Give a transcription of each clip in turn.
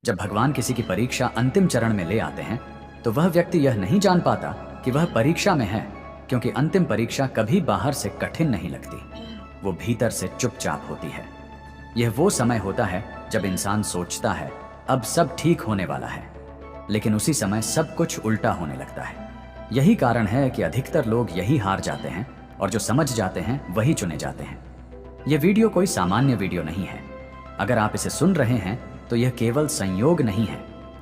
जब भगवान किसी की परीक्षा अंतिम चरण में ले आते हैं तो वह व्यक्ति यह नहीं जान पाता कि वह परीक्षा में है, क्योंकि अंतिम परीक्षा कभी बाहर से कठिन नहीं लगती, वो भीतर से चुपचाप होती है। यह वो समय होता है जब इंसान सोचता है अब सब ठीक होने वाला है, लेकिन उसी समय सब कुछ उल्टा होने लगता है। यही कारण है कि अधिकतर लोग यही हार जाते हैं और जो समझ जाते हैं वही चुने जाते हैं। यह वीडियो कोई सामान्य वीडियो नहीं है। अगर आप इसे सुन रहे हैं तो यह केवल संयोग नहीं है,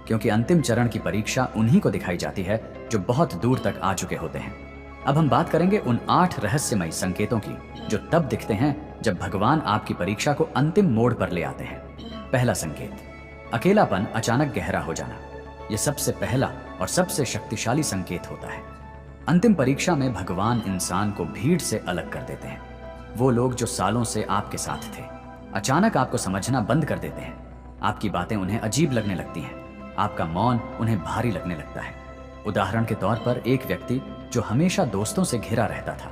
क्योंकि अंतिम चरण की परीक्षा उन्हीं को दिखाई जाती है जो बहुत दूर तक आ चुके होते हैं। अब हम बात करेंगे उन 8 रहस्यमयी संकेतों की जो तब दिखते हैं जब भगवान आपकी परीक्षा को अंतिम मोड़ पर ले आते हैं। पहला संकेत, अकेलापन अचानक गहरा हो जाना। यह सबसे पहला और सबसे शक्तिशाली संकेत होता है। अंतिम परीक्षा में भगवान इंसान को भीड़ से अलग कर देते हैं। वो लोग जो सालों से आपके साथ थे अचानक आपको समझना बंद कर देते हैं। आपकी बातें उन्हें अजीब लगने लगती हैं, आपका मौन उन्हें भारी लगने लगता है। उदाहरण के तौर पर एक व्यक्ति जो हमेशा दोस्तों से घिरा रहता था,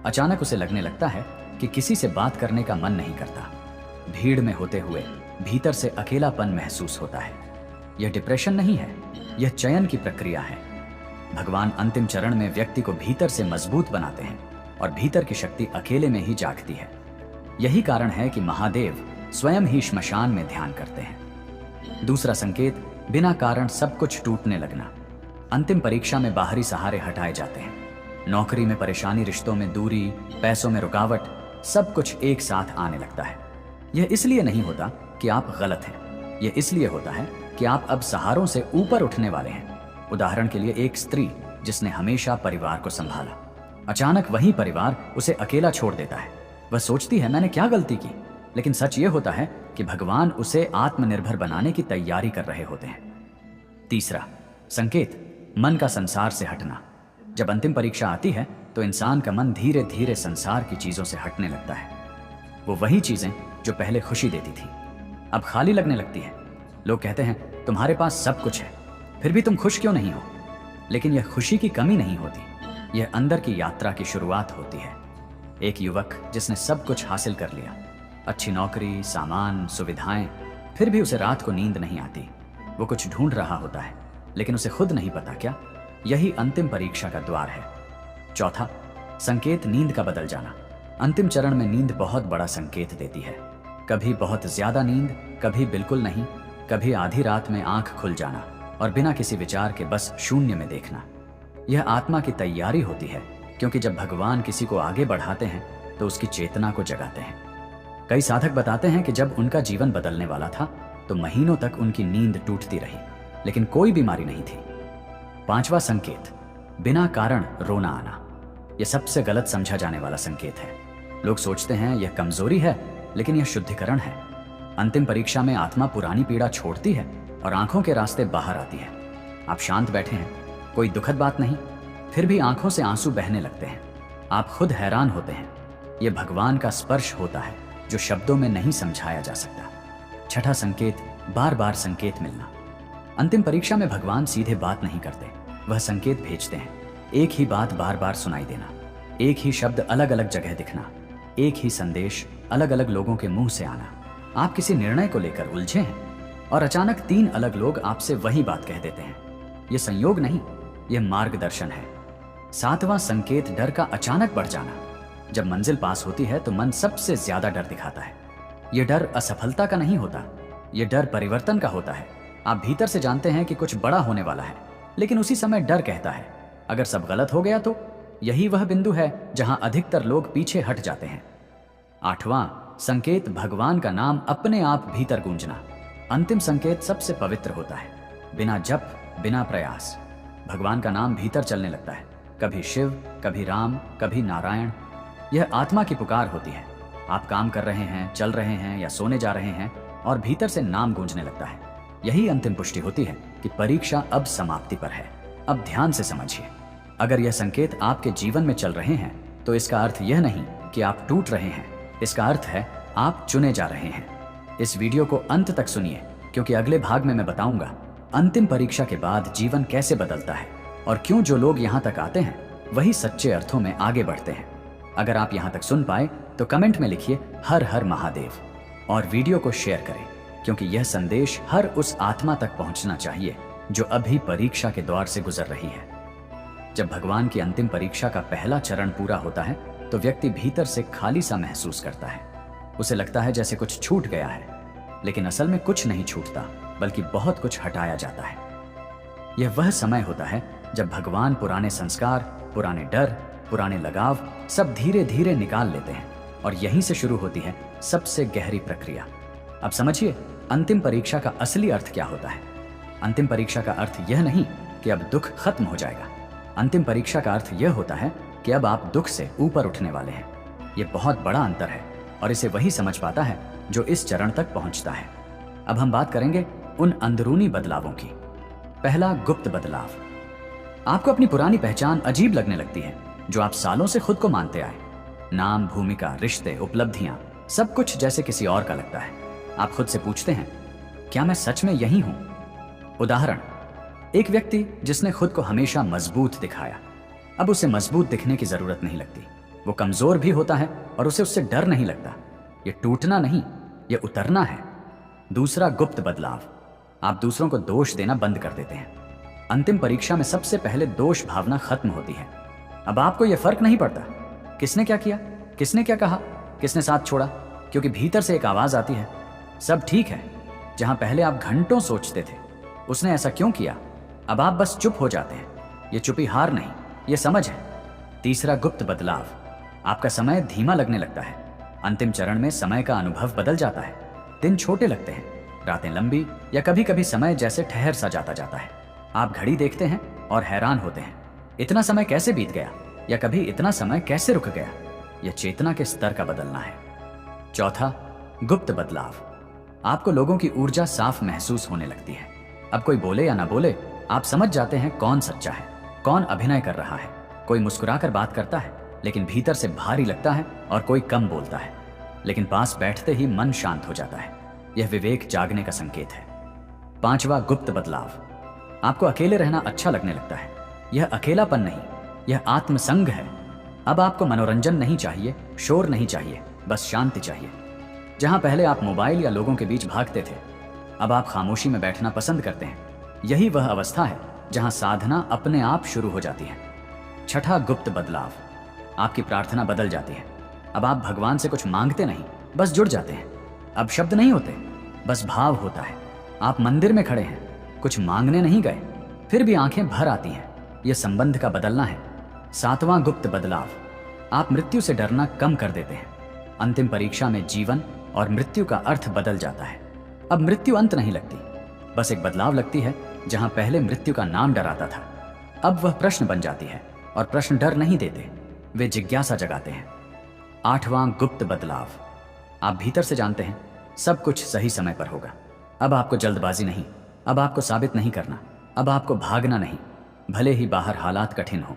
अचानक उसे लगने लगता है कि किसी से बात करने का मन नहीं करता। भीड़ में होते हुए भीतर से अकेलापन महसूस होता है। यह डिप्रेशन नहीं है, यह चयन की प्रक्रिया है। भगवान अंतिम चरण में व्यक्ति को भीतर से मजबूत बनाते हैं और भीतर की शक्ति अकेले में ही जागती है। यही कारण है कि महादेव स्वयं ही श्मशान में ध्यान करते हैं। दूसरा संकेत, बिना कारण सब कुछ टूटने लगना। अंतिम परीक्षा में बाहरी सहारे हटाए जाते हैं। नौकरी में परेशानी, रिश्तों में दूरी, पैसों में रुकावट, सब कुछ एक साथ आने लगता है। यह इसलिए नहीं होता कि आप गलत हैं, यह इसलिए होता है कि आप अब सहारों से ऊपर उठने वाले हैं। उदाहरण के लिए एक स्त्री जिसने हमेशा परिवार को संभाला, अचानक वही परिवार उसे अकेला छोड़ देता है। वह सोचती है मैंने क्या गलती की, लेकिन सच ये होता है कि भगवान उसे आत्मनिर्भर बनाने की तैयारी कर रहे होते हैं। तीसरा संकेत, मन का संसार से हटना। जब अंतिम परीक्षा आती है तो इंसान का मन धीरे धीरे संसार की चीजों से हटने लगता है। वो वही चीजें जो पहले खुशी देती थी अब खाली लगने लगती है। लोग कहते हैं तुम्हारे पास सब कुछ है, फिर भी तुम खुश क्यों नहीं हो? लेकिन यह खुशी की कमी नहीं होती, यह अंदर की यात्रा की शुरुआत होती है। एक युवक जिसने सब कुछ हासिल कर लिया, अच्छी नौकरी, सामान, सुविधाएं, फिर भी उसे रात को नींद नहीं आती। वो कुछ ढूंढ रहा होता है, लेकिन उसे खुद नहीं पता क्या। यही अंतिम परीक्षा का द्वार है। चौथा संकेत, नींद का बदल जाना। अंतिम चरण में नींद बहुत बड़ा संकेत देती है। कभी बहुत ज्यादा नींद, कभी बिल्कुल नहीं, कभी आधी रात में आंख खुल जाना और बिना किसी विचार के बस शून्य में देखना। यह आत्मा की तैयारी होती है, क्योंकि जब भगवान किसी को आगे बढ़ाते हैं तो उसकी चेतना को जगाते हैं। कई साधक बताते हैं कि जब उनका जीवन बदलने वाला था तो महीनों तक उनकी नींद टूटती रही, लेकिन कोई बीमारी नहीं थी। पांचवा संकेत, बिना कारण रोना आना। यह सबसे गलत समझा जाने वाला संकेत है। लोग सोचते हैं यह कमजोरी है, लेकिन यह शुद्धिकरण है। अंतिम परीक्षा में आत्मा पुरानी पीड़ा छोड़ती है और आंखों के रास्ते बाहर आती है। आप शांत बैठे हैं, कोई दुखद बात नहीं, फिर भी आंखों से आंसू बहने लगते हैं। आप खुद हैरान होते हैं। यह भगवान का स्पर्श होता है जो शब्दों में नहीं समझाया जा सकता। छठा संकेत, बार बार संकेत मिलना। अंतिम परीक्षा में भगवान सीधे बात नहीं करते, वह संकेत भेजते हैं। एक ही बात बार बार सुनाई देना, एक ही शब्द अलग अलग जगह दिखना, एक ही संदेश अलग अलग लोगों के मुंह से आना। आप किसी निर्णय को लेकर उलझे हैं और अचानक 3 अलग लोग आपसे वही बात कह देते हैं। यह संयोग नहीं, यह मार्गदर्शन है। 7वां संकेत, डर का अचानक बढ़ जाना। जब मंजिल पास होती है तो मन सबसे ज्यादा डर दिखाता है। यह डर असफलता का नहीं होता, यह डर परिवर्तन का होता है। आप भीतर से जानते हैं कि कुछ बड़ा होने वाला है, लेकिन उसी समय डर कहता है अगर सब गलत हो गया तो। यही वह बिंदु है जहां अधिकतर लोग पीछे हट जाते हैं। 8वां संकेत, भगवान का नाम अपने आप भीतर गूंजना। अंतिम संकेत सबसे पवित्र होता है। बिना जप, बिना प्रयास भगवान का नाम भीतर चलने लगता है। कभी शिव, कभी राम, कभी नारायण। यह आत्मा की पुकार होती है। आप काम कर रहे हैं, चल रहे हैं या सोने जा रहे हैं और भीतर से नाम गूंजने लगता है। यही अंतिम पुष्टि होती है कि परीक्षा अब समाप्ति पर है। अब ध्यान से समझिए, अगर यह संकेत आपके जीवन में चल रहे हैं तो इसका अर्थ यह नहीं कि आप टूट रहे हैं, इसका अर्थ है आप चुने जा रहे हैं। इस वीडियो को अंत तक सुनिए, क्योंकि अगले भाग में मैं बताऊंगा अंतिम परीक्षा के बाद जीवन कैसे बदलता है और क्यों जो लोग यहाँ तक आते हैं वही सच्चे अर्थों में आगे बढ़ते हैं। अगर आप यहाँ तक सुन पाए तो कमेंट में लिखिए हर हर महादेव और वीडियो को शेयर करें, क्योंकि यह संदेश हर उस आत्मा तक पहुंचना चाहिए जो अभी परीक्षा के द्वार से गुजर रही है। जब भगवान की अंतिम परीक्षा का पहला चरण पूरा होता है तो व्यक्ति भीतर से खाली सा महसूस करता है। उसे लगता है जैसे कुछ छूट गया है, लेकिन असल में कुछ नहीं छूटता, बल्कि बहुत कुछ हटाया जाता है। यह वह समय होता है जब भगवान पुराने संस्कार, पुराने डर, पुराने लगाव सब धीरे धीरे निकाल लेते हैं, और यहीं से शुरू होती है सबसे गहरी प्रक्रिया। अब समझिए अंतिम परीक्षा का असली अर्थ क्या होता है। अंतिम परीक्षा का अर्थ यह नहीं कि अब दुख खत्म हो जाएगा। अंतिम परीक्षा का अर्थ यह होता है कि अब आप दुख से ऊपर उठने वाले हैं। यह बहुत बड़ा अंतर है, और इसे वही समझ पाता है जो इस चरण तक पहुंचता है। अब हम बात करेंगे उन अंदरूनी बदलावों की। पहला, गुप्त बदलाव। आपको अपनी पुरानी पहचान अजीब लगने लगती है, जो आप सालों से खुद को मानते आए। नाम, भूमिका, रिश्ते, उपलब्धियां, सब कुछ जैसे किसी और का लगता है। आप खुद से पूछते हैं, क्या मैं सच में यही हूं? उदाहरण, एक व्यक्ति जिसने खुद को हमेशा मजबूत दिखाया, अब उसे मजबूत दिखने की जरूरत नहीं लगती। वो कमजोर भी होता है और उसे उससे डर नहीं लगता। ये टूटना नहीं, ये उतरना है। दूसरा, गुप्त बदलाव। आप दूसरों को दोष देना बंद कर देते हैं। अंतिम परीक्षा में सबसे पहले दोष भावना खत्म होती है। अब आपको यह फर्क नहीं पड़ता किसने क्या किया, किसने क्या कहा, किसने साथ छोड़ा, क्योंकि भीतर से एक आवाज आती है, सब ठीक है। जहां पहले आप घंटों सोचते थे उसने ऐसा क्यों किया, अब आप बस चुप हो जाते हैं। यह चुपी हार नहीं, यह समझ है। तीसरा, गुप्त बदलाव। आपका समय धीमा लगने लगता है। अंतिम चरण में समय का अनुभव बदल जाता है। दिन छोटे लगते हैं, रातें लंबी, या कभी कभी समय जैसे ठहर सा जाता है। आप घड़ी देखते हैं और हैरान होते हैं, इतना समय कैसे बीत गया, या कभी इतना समय कैसे रुक गया। यह चेतना के स्तर का बदलना है। चौथा, गुप्त बदलाव। आपको लोगों की ऊर्जा साफ महसूस होने लगती है। अब कोई बोले या ना बोले, आप समझ जाते हैं कौन सच्चा है, कौन अभिनय कर रहा है। कोई मुस्कुराकर बात करता है लेकिन भीतर से भारी लगता है, और कोई कम बोलता है लेकिन पास बैठते ही मन शांत हो जाता है। यह विवेक जागने का संकेत है। पांचवा, गुप्त बदलाव। आपको अकेले रहना अच्छा लगने लगता है। यह अकेलापन नहीं, यह आत्मसंग है। अब आपको मनोरंजन नहीं चाहिए, शोर नहीं चाहिए, बस शांति चाहिए। जहां पहले आप मोबाइल या लोगों के बीच भागते थे, अब आप खामोशी में बैठना पसंद करते हैं। यही वह अवस्था है जहां साधना अपने आप शुरू हो जाती है। छठा, गुप्त बदलाव। आपकी प्रार्थना बदल जाती है। अब आप भगवान से कुछ मांगते नहीं, बस जुड़ जाते हैं। अब शब्द नहीं होते, बस भाव होता है। आप मंदिर में खड़े हैं, कुछ मांगने नहीं गए, फिर भी आंखें भर आती हैं। यह संबंध का बदलना है। सातवां, गुप्त बदलाव। आप मृत्यु से डरना कम कर देते हैं। अंतिम परीक्षा में जीवन और मृत्यु का अर्थ बदल जाता है। अब मृत्यु अंत नहीं लगती, बस एक बदलाव लगती है। जहां पहले मृत्यु का नाम डराता था, अब वह प्रश्न बन जाती है, और प्रश्न डर नहीं देते, वे जिज्ञासा जगाते हैं। आठवां, गुप्त बदलाव। आप भीतर से जानते हैं सब कुछ सही समय पर होगा। अब आपको जल्दबाजी नहीं, अब आपको साबित नहीं करना, अब आपको भागना नहीं। भले ही बाहर हालात कठिन हो,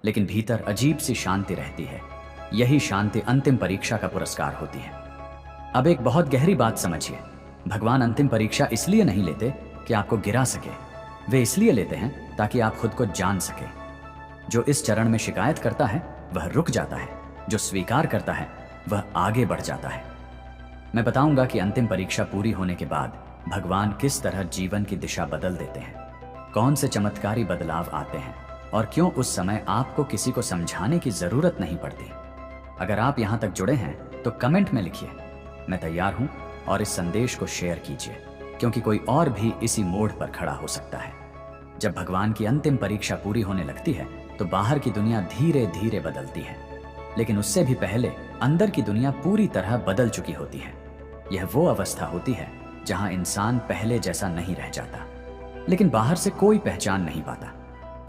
लेकिन भीतर अजीब सी शांति रहती है। यही शांति अंतिम परीक्षा का पुरस्कार होती है। अब एक बहुत गहरी बात समझिए, भगवान अंतिम परीक्षा इसलिए नहीं लेते कि आपको गिरा सके, वे इसलिए लेते हैं ताकि आप खुद को जान सके। जो इस चरण में शिकायत करता है वह रुक जाता है, जो स्वीकार करता है वह आगे बढ़ जाता है। मैं बताऊंगा कि अंतिम परीक्षा पूरी होने के बाद भगवान किस तरह जीवन की दिशा बदल देते हैं, कौन से चमत्कारी बदलाव आते हैं, और क्यों उस समय आपको किसी को समझाने की जरूरत नहीं पड़ती। अगर आप यहां तक जुड़े हैं तो कमेंट में लिखिए, मैं तैयार हूं, और इस संदेश को शेयर कीजिए, क्योंकि कोई और भी इसी मोड़ पर खड़ा हो सकता है। जब भगवान की अंतिम परीक्षा पूरी होने लगती है तो बाहर की दुनिया धीरे धीरे बदलती है, लेकिन उससे भी पहले अंदर की दुनिया पूरी तरह बदल चुकी होती है। यह वो अवस्था होती है जहां इंसान पहले जैसा नहीं रह जाता, लेकिन बाहर से कोई पहचान नहीं पाता।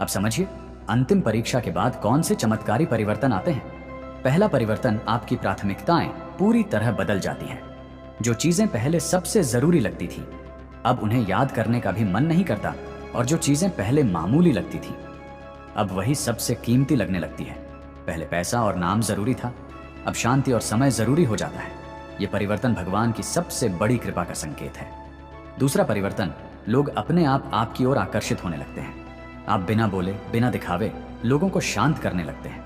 अब समझिए अंतिम परीक्षा के बाद कौन से चमत्कारी परिवर्तन आते हैं। पहला परिवर्तन, आपकी प्राथमिकताएं पूरी तरह बदल जाती हैं। जो चीजें पहले सबसे जरूरी लगती थी, अब उन्हें याद करने का भी मन नहीं करता, और जो चीजें पहले मामूली लगती थी, अब वही सबसे कीमती लगने लगती है। पहले पैसा और नाम जरूरी था, अब शांति और समय जरूरी हो जाता है। यह परिवर्तन भगवान की सबसे बड़ी कृपा का संकेत है। दूसरा परिवर्तन, लोग अपने आप आपकी ओर आकर्षित होने लगते हैं। आप बिना बोले, बिना दिखावे लोगों को शांत करने लगते हैं।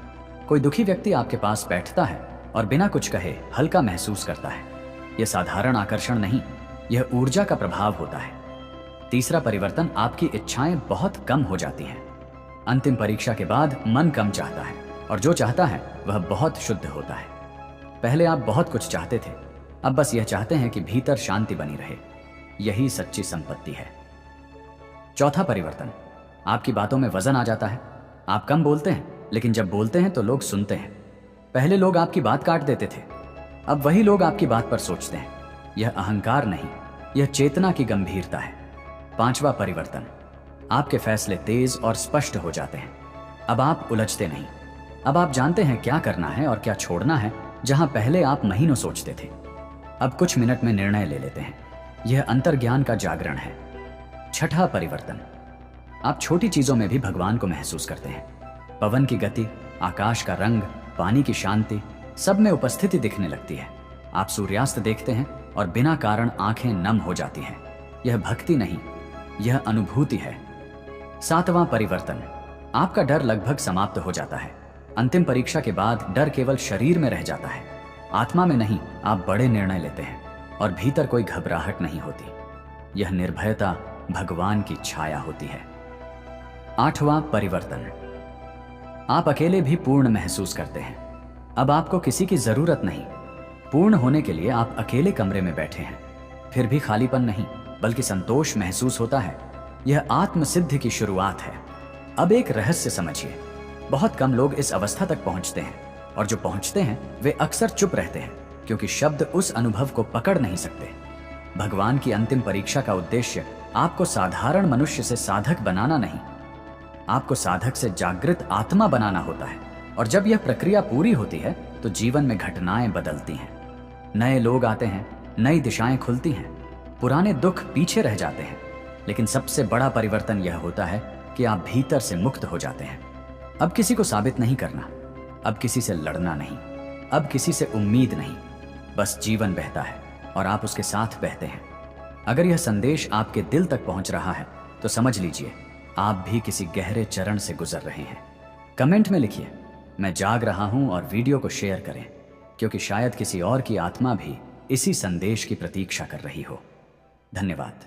कोई दुखी व्यक्ति आपके पास बैठता है और बिना कुछ कहे हल्का महसूस करता है। यह साधारण आकर्षण नहीं, यह ऊर्जा का प्रभाव होता है। तीसरा परिवर्तन, आपकी इच्छाएं बहुत कम हो जाती हैं। अंतिम परीक्षा के बाद मन कम चाहता है और जो चाहता है वह बहुत शुद्ध होता है। पहले आप बहुत कुछ चाहते थे, अब बस यह चाहते हैं कि भीतर शांति बनी रहे। यही सच्ची संपत्ति है। चौथा परिवर्तन, आपकी बातों में वजन आ जाता है। आप कम बोलते हैं, लेकिन जब बोलते हैं तो लोग सुनते हैं। पहले लोग आपकी बात काट देते थे, अब वही लोग आपकी बात पर सोचते हैं। यह अहंकार नहीं, यह चेतना की गंभीरता है। पांचवा परिवर्तन, आपके फैसले तेज और स्पष्ट हो जाते हैं। अब आप उलझते नहीं। अब आप जानते हैं क्या करना है और क्या छोड़ना है, जहां पहले आप महीनों सोचते थे। अब कुछ मिनट में निर्णय ले लेते हैं। यह अंतर्ज्ञान का जागरण है। छठा परिवर्तन, आप छोटी चीजों में भी भगवान को महसूस करते हैं। पवन की गति, आकाश का रंग, पानी की शांति, सब में उपस्थिति दिखने लगती है। आप सूर्यास्त देखते हैं और बिना कारण आंखें नम हो जाती हैं। यह भक्ति नहीं, यह अनुभूति है। सातवां परिवर्तन, आपका डर लगभग समाप्त हो जाता है। अंतिम परीक्षा के बाद डर केवल शरीर में रह जाता है, आत्मा में नहीं। आप बड़े निर्णय लेते हैं और भीतर कोई घबराहट नहीं होती। यह निर्भयता भगवान की छाया होती है। आठवां परिवर्तन, आप अकेले भी पूर्ण महसूस करते हैं। अब आपको किसी की जरूरत नहीं। पूर्ण होने के लिए आप अकेले कमरे में बैठे हैं, फिर भी खालीपन नहीं, बल्कि संतोष महसूस होता है। यह आत्मसिद्धि की शुरुआत है। अब एक रहस्य समझिए, बहुत कम लोग इस अवस्था तक पहुंचते हैं, और जो पहुंचते हैं वे अक्सर चुप रहते हैं, क्योंकि शब्द उस अनुभव को पकड़ नहीं सकते। भगवान की अंतिम परीक्षा का उद्देश्य आपको साधारण मनुष्य से साधक बनाना नहीं, आपको साधक से जागृत आत्मा बनाना होता है। और जब यह प्रक्रिया पूरी होती है तो जीवन में घटनाएं बदलती हैं। नए लोग आते हैं, नई दिशाएं खुलती हैं, पुराने दुख पीछे रह जाते हैं। लेकिन सबसे बड़ा परिवर्तन यह होता है कि आप भीतर से मुक्त हो जाते हैं। अब किसी को साबित नहीं करना, अब किसी से लड़ना नहीं, अब किसी से उम्मीद नहीं। बस जीवन बहता है और आप उसके साथ बहते हैं। अगर यह संदेश आपके दिल तक पहुंच रहा है तो समझ लीजिए आप भी किसी गहरे चरण से गुजर रहे हैं। कमेंट में लिखिए, मैं जाग रहा हूं, और वीडियो को शेयर करें, क्योंकि शायद किसी और की आत्मा भी इसी संदेश की प्रतीक्षा कर रही हो। धन्यवाद।